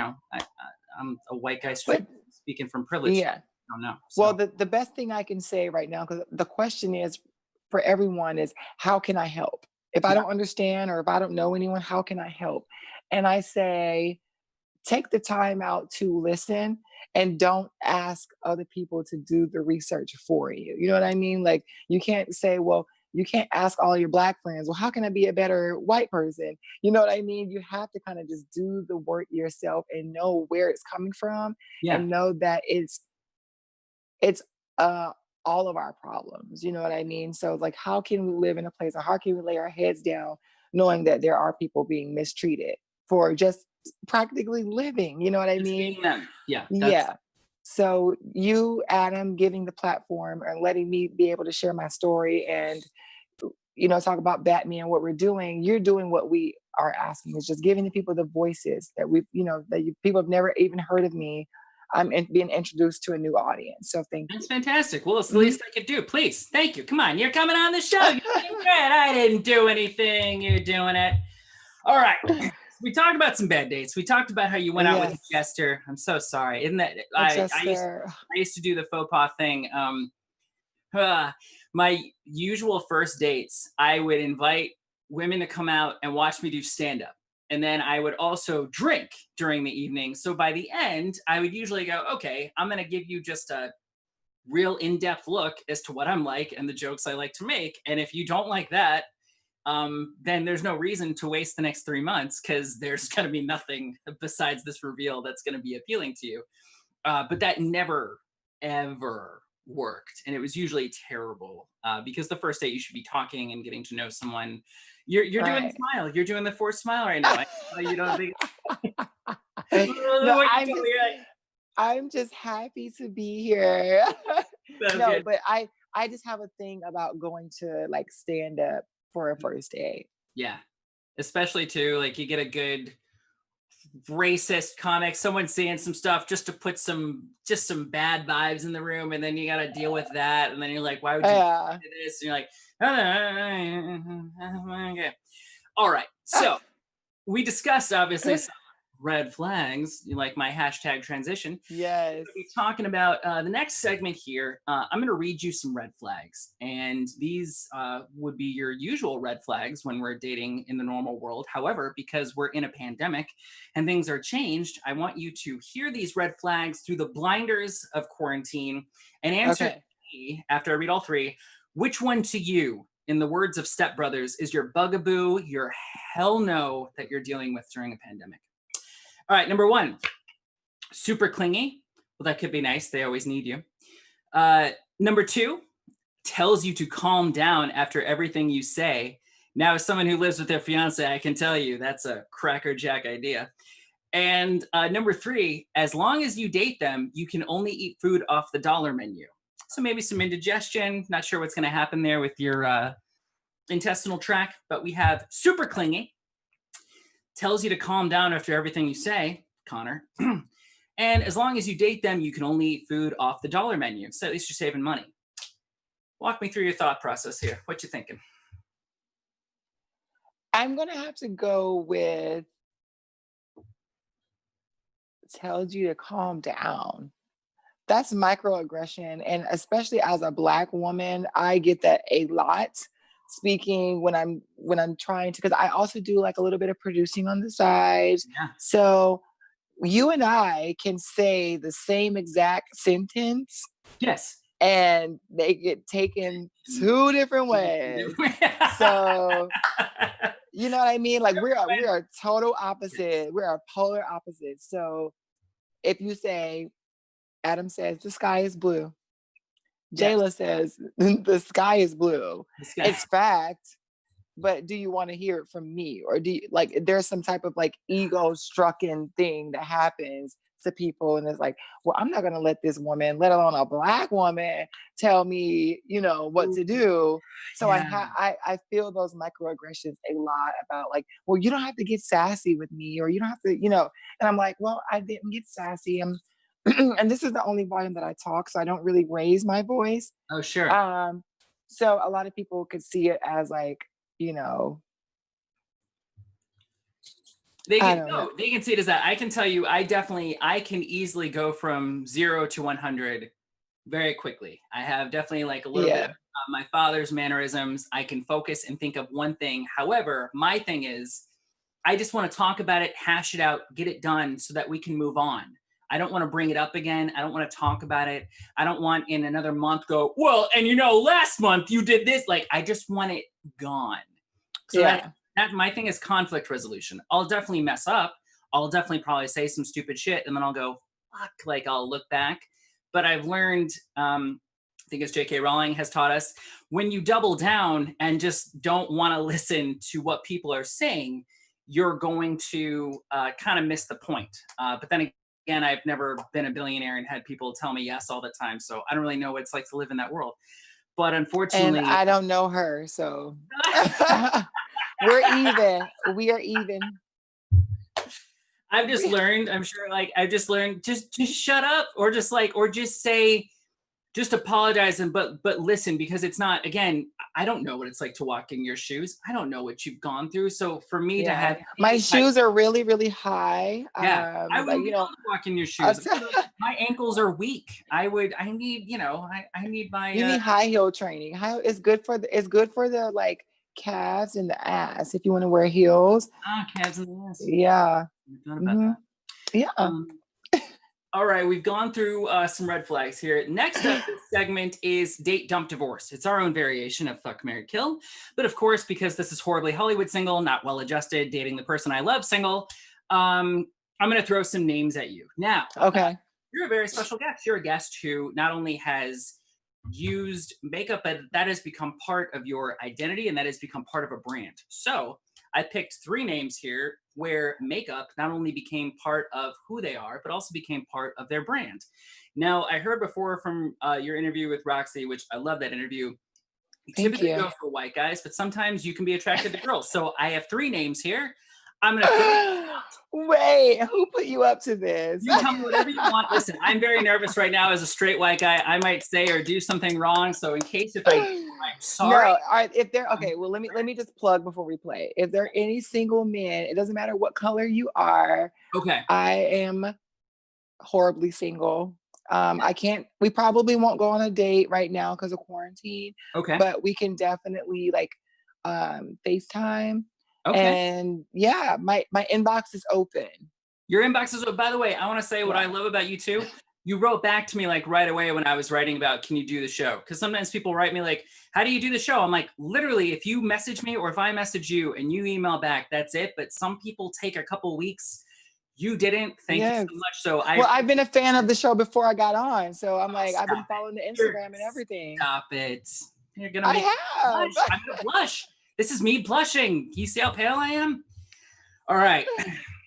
I'm a white guy But speaking from privilege. yeah. I don't know. Well, So the best thing I can say right now, because the question is for everyone, is how can I help? If I yeah, don't understand or if I don't know anyone, how can I help? And I say, take the time out to listen and don't ask other people to do the research for you. You know what I mean? Like, you can't say, well, you can't ask all your Black friends, well, how can I be a better white person? You know what I mean? You have to kind of just do the work yourself and know where it's coming from yeah, and know that it's uh all of our problems. You know what I mean? So like, how can we live in a place, or how can we lay our heads down knowing that there are people being mistreated for just practically living? You know what I just mean? being them. Yeah, that's Yeah. So you, Adam, giving the platform and letting me be able to share my story and talk about Batman and what we're doing, you're doing what we are asking, is just giving the people the voices that people have never even heard of me. Being introduced to a new audience. So thank that's you. fantastic. Well, it's the Mhm. least I could do. Please, thank you. Come on, you're coming on the show. You're doing great. I didn't do anything. You're doing it. All right. We talked about some bad dates. We talked about how you went out with a Yes, jester. I'm so sorry. Isn't that a I used to do the faux pas thing. Uh, my usual first dates, I would invite women to come out and watch me do stand up. And then I would also drink during the evening. So by the end, I would usually go, okay, I'm going to give you just a real in-depth look as to what I'm like and the jokes I like to make. And if you don't like that, then there's no reason to waste the next 3 months, because there's going to be nothing besides this reveal that's going to be appealing to you. But that never, ever worked. And it was usually terrible, because the first date you should be talking and getting to know someone. You're doing the right. smile. You're doing the forced smile right now. You don't think No, what you told me, you're like, I'm just happy to be here. that's No, good. but I just have a thing about going to like stand up for a first date. Yeah. Especially too, like you get a good racist comic, someone saying some stuff just to put some bad vibes in the room, and then you got to deal with that, and then you're like, why would you do Yeah. this? And you're like, okay. All right. So we discussed obviously some red flags, like my hashtag transition. Yes. We'll be talking about the next segment here. I'm going to read you some red flags, and these would be your usual red flags when we're dating in the normal world. However, because we're in a pandemic and things are changed, I want you to hear these red flags through the blinders of quarantine and answer Okay. me, after I read all three, which one to you, in the words of Step Brothers, is your bugaboo, your hell no, that you're dealing with during a pandemic. All right, number one, super clingy. Well, that could be nice. They always need you. Number two, tells you to calm down after everything you say. Now, as someone who lives with their fiance, I can tell you that's a crackerjack idea. And number three, as long as you date them, you can only eat food off the dollar menu. So maybe some indigestion. Not sure what's going to happen there with your intestinal tract, but we have super clingy. Tells you to calm down after everything you say, Connor. And as long as you date them, you can only eat food off the dollar menu. So at least you're saving money. Walk me through your thought process here. What you thinking? I'm gonna have to go with tells you to calm down. That's microaggression. And especially as a Black woman, I get that a lot speaking when I'm trying to, because I also do like a little bit of producing on the side. Yeah. So you and I can say the same exact sentence Yes. and they get taken two different ways. So you know what I mean? Like we are total opposite. We are polar opposites. So if you say, Adam says the sky is blue, Yes. Jayla says the sky is blue. This guy. It's fact, but do you want to hear it from me? Or do you like there's some type of like ego strucken thing that happens to people and it's like, well, I'm not gonna let this woman, let alone a Black woman, tell me, what to do. So Yeah. I feel those microaggressions a lot about like, well, you don't have to get sassy with me, or you don't have to, and I'm like, well, I didn't get sassy. And this is the only volume that I talk, so I don't really raise my voice. Oh, sure. So a lot of people could see it as like, They I can don't know. they can see it as that. I can tell you, I can easily go from 0 to 100 very quickly. I have definitely like a little bit of my father's mannerisms. I can focus and think of one thing. However, my thing is, I just want to talk about it, hash it out, get it done so that we can move on. I don't want to bring it up again. I don't want to talk about it. I don't want in another month go, well, and last month you did this. Like, I just want it gone. So that my thing is conflict resolution. I'll definitely mess up. I'll definitely probably say some stupid shit and then I'll go, fuck, like I'll look back. But I've learned, I think as J.K. Rowling has taught us, when you double down and just don't want to listen to what people are saying, you're going to kind of miss the point. But then again, I've never been a billionaire and had people tell me yes all the time. So I don't really know what it's like to live in that world. But unfortunately, and I don't know her, so we're even. We are even. I've just learned, I'm sure, like, I've just learned, just shut up, or just say, just apologize but listen, because it's not, again, I don't know what it's like to walk in your shoes. I don't know what you've gone through. So for me to have my shoes are really, really high. I wouldn't be able to walk in your shoes. My ankles are weak. I need, I need my. You need high heel training. It's good for the like calves and the ass if you want to wear heels. Calves and the ass. Yeah. Not about that. Yeah. All right, we've gone through some red flags here. Next up, this segment is Date, Dump, Divorce. It's our own variation of Fuck, Marry, Kill. But of course, because this is Horribly Hollywood single, not well-adjusted, dating the person I love single, I'm going to throw some names at you. Now, okay. You're a very special guest. You're a guest who not only has used makeup, but that has become part of your identity and that has become part of a brand. So I picked 3 names here where makeup not only became part of who they are, but also became part of their brand. Now, I heard before from your interview with Roxy, which I love that interview. You typically go for white guys, but sometimes you can be attracted to girls. So I have 3 names here. I'm going to wait, who put you up to this? You tell me whatever you want. Listen, I'm very nervous right now as a straight white guy. I might say or do something wrong. So in case I'm sorry. No, all right, if they're okay, well, let me just plug before we play. If there are any single men, it doesn't matter what color you are. Okay. I am horribly single. We probably won't go on a date right now because of quarantine. Okay. But we can definitely like FaceTime. Okay. And yeah, my inbox is open. Your inbox is open. By the way, I want to say what I love about you too. You wrote back to me like right away when I was writing about, can you do the show? Because sometimes people write me like, how do you do the show? I'm like, literally, if you message me or if I message you and you email back, that's it. But some people take a couple weeks. You didn't. Thank you so much. So I've been a fan of the show before I got on. So I'm like, I've been following the Instagram and everything. Stop it. You're gonna make me blush. I'm gonna blush. This is me blushing. You see how pale I am? All right.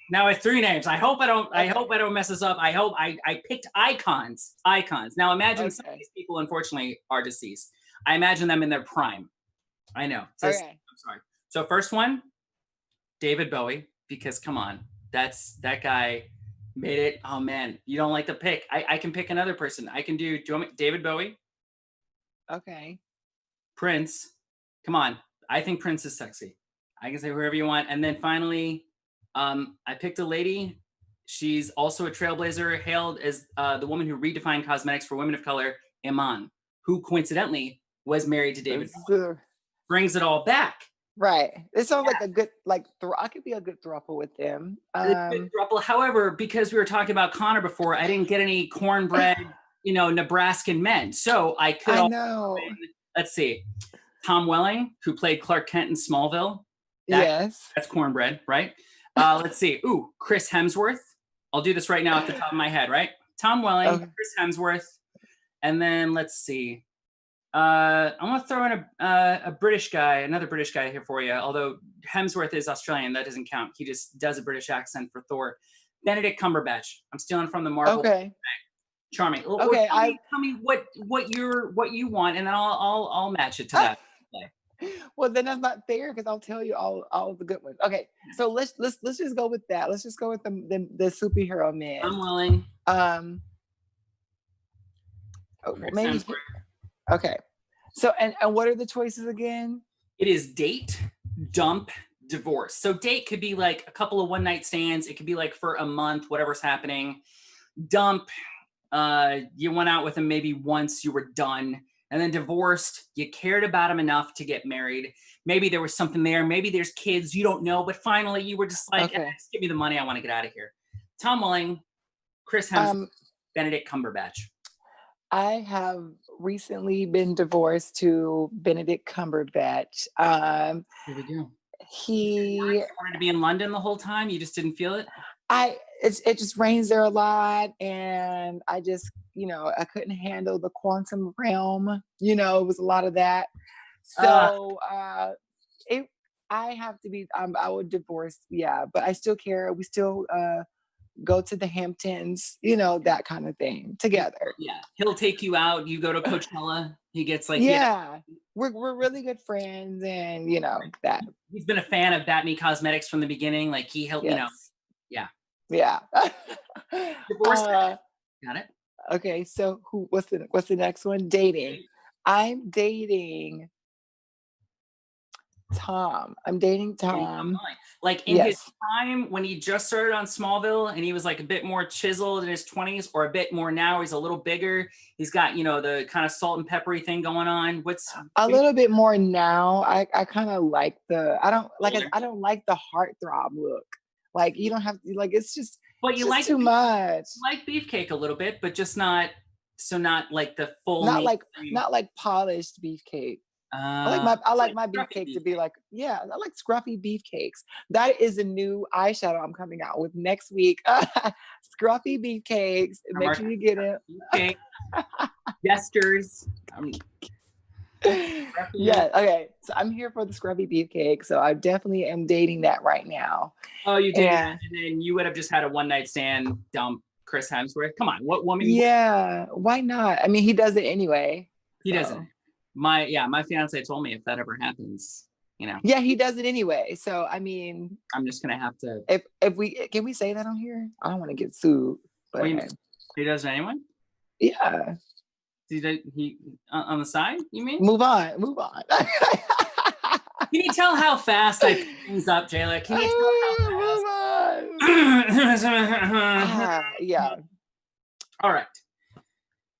Now I have 3 names. I hope I don't mess this up. I picked icons. Now imagine some of these people unfortunately are deceased. I imagine them in their prime. I know. I'm sorry. So first one, David Bowie, because come on, that guy made it. Oh man, you don't like the pick. I can pick another person. Do you want me? David Bowie? Okay. Prince. Come on. I think Prince is sexy. I can say whoever you want. And then finally, I picked a lady She's also a trailblazer, hailed as the woman who redefined cosmetics for women of color, Iman, who coincidentally was married to David. Brings it all back. Right. It sounds like a good, like, I could be a good throuple with them. However, because we were talking about Connor before, I didn't get any cornbread, Nebraskan men. So I could. I know. Let's see. Tom Welling, who played Clark Kent in Smallville. Yes. That's cornbread, right? Let's see. Ooh, Chris Hemsworth. I'll do this right now at the top of my head, right? Tom Welling, Chris Hemsworth. And then let's see. I'm going to throw in a British guy, another British guy here for you. Although Hemsworth is Australian, that doesn't count. He just does a British accent for Thor. Benedict Cumberbatch. I'm stealing from the Marvel. Okay. Charming. Okay. Tell me what you want, and then I'll match it to that. Well, then that's not fair because I'll tell you all of the good ones. Okay, so let's just go with that. Let's just go with the superhero man. I'm willing. Maybe. Okay. So and what are the choices again? It is date, dump, divorce. So date could be like a couple of one night stands. It could be like for a month, whatever's happening. Dump, you went out with him maybe once, you were done. And then divorced, you cared about him enough to get married. Maybe there was something there. Maybe there's kids, you don't know. But finally you were just like, just give me the money. I want to get out of here. Tom Welling, Chris Hemsworth, Benedict Cumberbatch. I have recently been divorced to Benedict Cumberbatch. Here we go. He wanted to be in London the whole time. You just didn't feel it. It just rains there a lot, and I just I couldn't handle the quantum realm. It was a lot of that. So I have to be. I would divorce. Yeah, but I still care. We still go to the Hamptons, that kind of thing together. Yeah, he'll take you out. You go to Coachella. He gets like we're really good friends, and that he's been a fan of Batme Cosmetics from the beginning. Like he helped, yeah. Divorce. Got it. Okay, so what's the next one? Dating. I'm dating Tom. Like in his time when he just started on Smallville and he was like a bit more chiseled in his 20s, or a bit more now, he's a little bigger. He's got, the kind of salt and peppery thing going on. What's a little bit more now. I kind of like I don't like the heartthrob look. Like you don't have to, like, it's just, but you like too much. You like beefcake a little bit, but just not like the full, not like polished beefcake. I like my beefcake to be like, I like scruffy beefcakes. That is a new eyeshadow I'm coming out with next week. Scruffy beefcakes. Make sure you get it. Gestures. Yeah. Okay. So I'm here for the scruffy beefcake. So I definitely am dating that right now. Oh, you did, and then you would have just had a one night stand, dump Chris Hemsworth. Come on, what woman? Yeah. Why not? I mean, he does it anyway. He doesn't. My fiance told me if that ever happens, Yeah, he does it anyway. So I mean, I'm just gonna have to. If we can we say that on here? I don't want to get sued. But he does it anyway. Yeah. He on the side? You mean? Move on. Can you tell how fast I pick things up, Jayla? Can you tell how fast? Yeah. All right.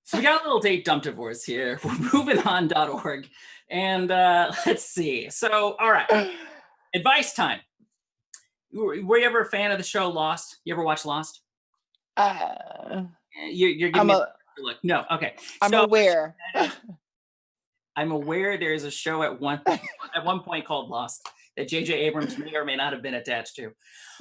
So we got a little date dump divorce here. We're movingon.org. And let's see. So, all right. Advice time. Were you ever a fan of the show Lost? You ever watch Lost? You're giving me look. No, okay. I'm aware. I'm aware there's a show at one point called Lost that J.J. Abrams may or may not have been attached to.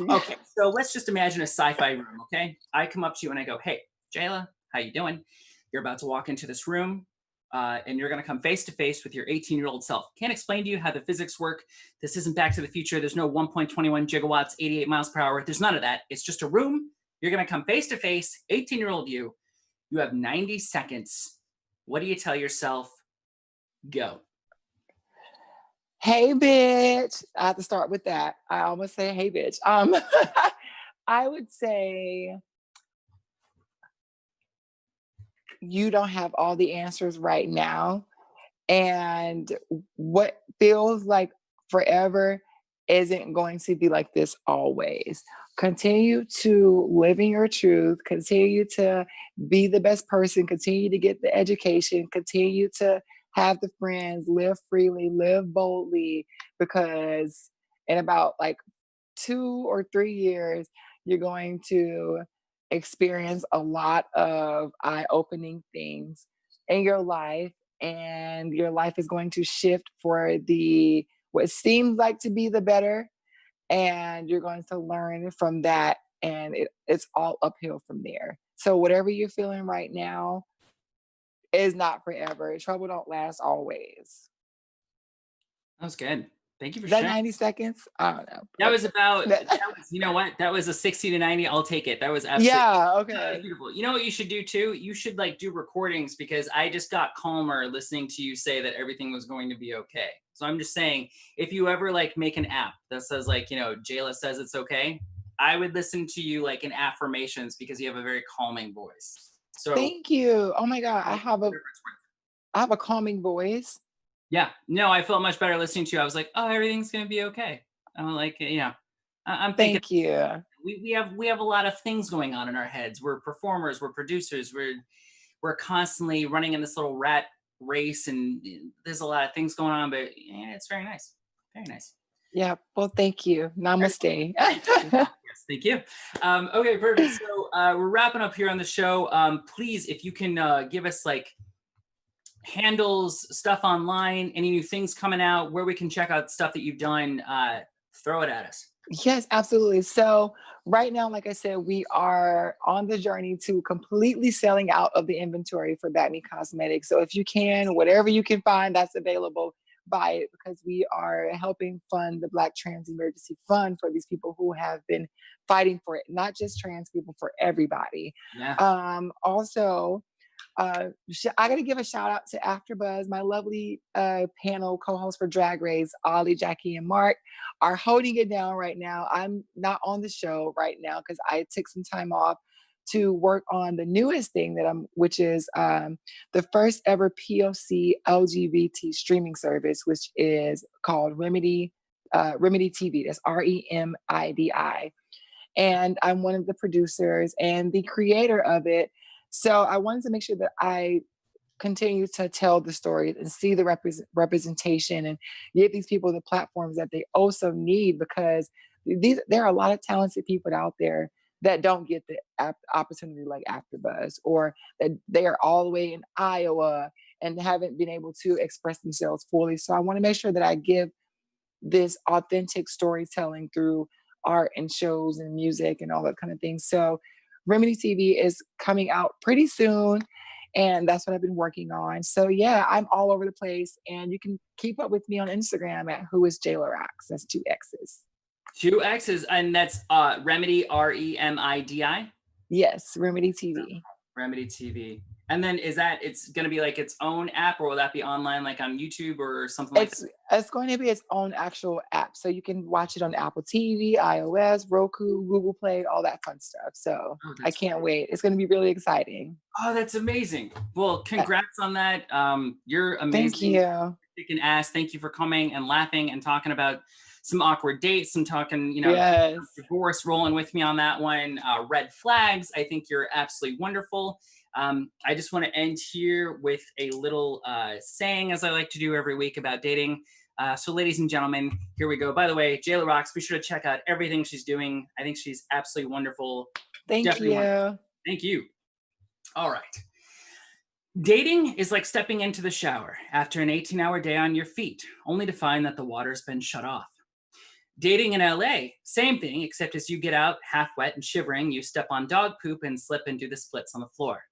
Okay, so let's just imagine a sci-fi room, okay? I come up to you and I go, hey, Jayla, how you doing? You're about to walk into this room and you're going to come face to face with your 18-year-old self. Can't explain to you how the physics work. This isn't Back to the Future. There's no 1.21 gigawatts, 88 miles per hour. There's none of that. It's just a room. You're going to come face to face, 18-year-old you. You have 90 seconds. What do you tell yourself? Go. Hey, bitch. I have to start with that. I almost say, hey, bitch. I would say you don't have all the answers right now. And what feels like forever isn't going to be like this always. continue to live in your truth, continue to be the best person, continue to get the education, continue to have the friends, live freely, live boldly, because in about like 2 or 3 years, you're going to experience a lot of eye-opening things in your life, and your life is going to shift for the what seems like to be the better, and you're going to learn from that, and it's all uphill from there. So whatever you're feeling right now is not forever. Trouble don't last always. That was good. Thank you for Is that sharing. 90 seconds? I don't know. That was about, That- you know what? That was a 60 to 90. I'll take it. That was absolutely yeah, that was okay. beautiful. You know what you should do too? You should like do recordings, because I just got calmer listening to you say that everything was going to be okay. So I'm just saying, if you ever like make an app that says like, Jayla says it's okay, I would listen to you like in affirmations, because you have a very calming voice. So Thank you. Oh my God, whatever it's worth. I have a calming voice. Yeah, no, I felt much better listening to you. I was like, oh, everything's gonna be okay. I'm like, I'm thinking Thank you. we have a lot of things going on in our heads. We're performers, we're producers, we're constantly running in this little rat race, and there's a lot of things going on. But yeah, it's very nice, very nice. Yeah. Well, thank you. Namaste. Yes, thank you. Okay, perfect. So we're wrapping up here on the show. Please, if you can give us like handles, stuff online, any new things coming out, where we can check out stuff that you've done, throw it at us. Yes, absolutely. So right now, like I said, we are on the journey to completely selling out of the inventory for Batme Cosmetics. So if you can, whatever you can find that's available, buy it, because we are helping fund the Black Trans Emergency Fund for these people who have been fighting for it, not just trans people, for everybody. Yeah. Also, I got to give a shout out to AfterBuzz. My lovely panel co-hosts for Drag Race, Ollie, Jackie, and Mark, are holding it down right now. I'm not on the show right now because I took some time off to work on the newest thing which is the first ever POC LGBT streaming service, which is called Remedy TV. That's REMIDI, and I'm one of the producers and the creator of it. So I wanted to make sure that I continue to tell the story and see the representation and give these people the platforms that they also need, because there are a lot of talented people out there that don't get the opportunity like AfterBuzz, or that they are all the way in Iowa and haven't been able to express themselves fully. So I want to make sure that I give this authentic storytelling through art and shows and music and all that kind of thing. So Remedy TV is coming out pretty soon, and that's what I've been working on. So yeah, I'm all over the place, and you can keep up with me on Instagram at Who Is Jayla Roxx. That's 2 X's. 2 X's, and that's Remedy, REMIDI. Yes, Remedy TV. Remedy TV. And then it's going to be like its own app, or will that be online like on YouTube or something like that? It's going to be its own actual app. So you can watch it on Apple TV, iOS, Roku, Google Play, all that fun stuff. So I can't wait. It's going to be really exciting. Oh, that's amazing. Well, congrats on that. You're amazing. Thank you. Kicking ass. Thank you for coming and laughing and talking about some awkward dates, some talking, Yes. divorce, rolling with me on that one. Red flags. I think you're absolutely wonderful. I just want to end here with a little saying, as I like to do every week, about dating. So ladies and gentlemen, here we go. By the way, Jayla Roxx, be sure to check out everything she's doing. I think she's absolutely wonderful. Thank Definitely you. wonderful. Thank you. All right. Dating is like stepping into the shower after an 18-hour day on your feet, only to find that the water's been shut off. Dating in LA, same thing, except as you get out half wet and shivering, you step on dog poop and slip and do the splits on the floor.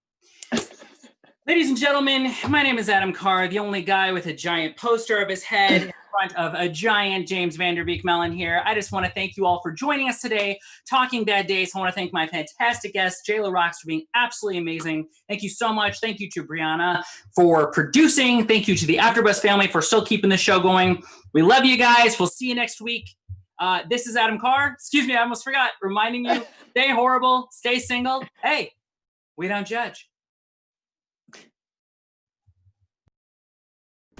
Ladies and gentlemen, my name is Adam Carr, the only guy with a giant poster of his head in front of a giant James Van Der Beek melon here. I just want to thank you all for joining us today, talking bad dates. I want to thank my fantastic guest, Jayla Roxx, for being absolutely amazing. Thank you so much. Thank you to Brianna for producing. Thank you to the AfterBuzz family for still keeping the show going. We love you guys. We'll see you next week. This is Adam Carr. Excuse me, I almost forgot. Reminding you, stay horrible, stay single. Hey, we don't judge.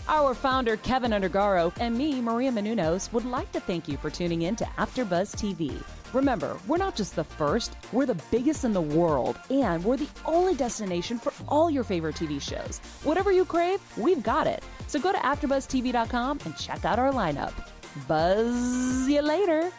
Our founder, Kevin Undergaro, and me, Maria Menounos, would like to thank you for tuning in to AfterBuzz TV. Remember, we're not just the first, we're the biggest in the world, and we're the only destination for all your favorite TV shows. Whatever you crave, we've got it. So go to AfterBuzzTV.com and check out our lineup. Buzz you later.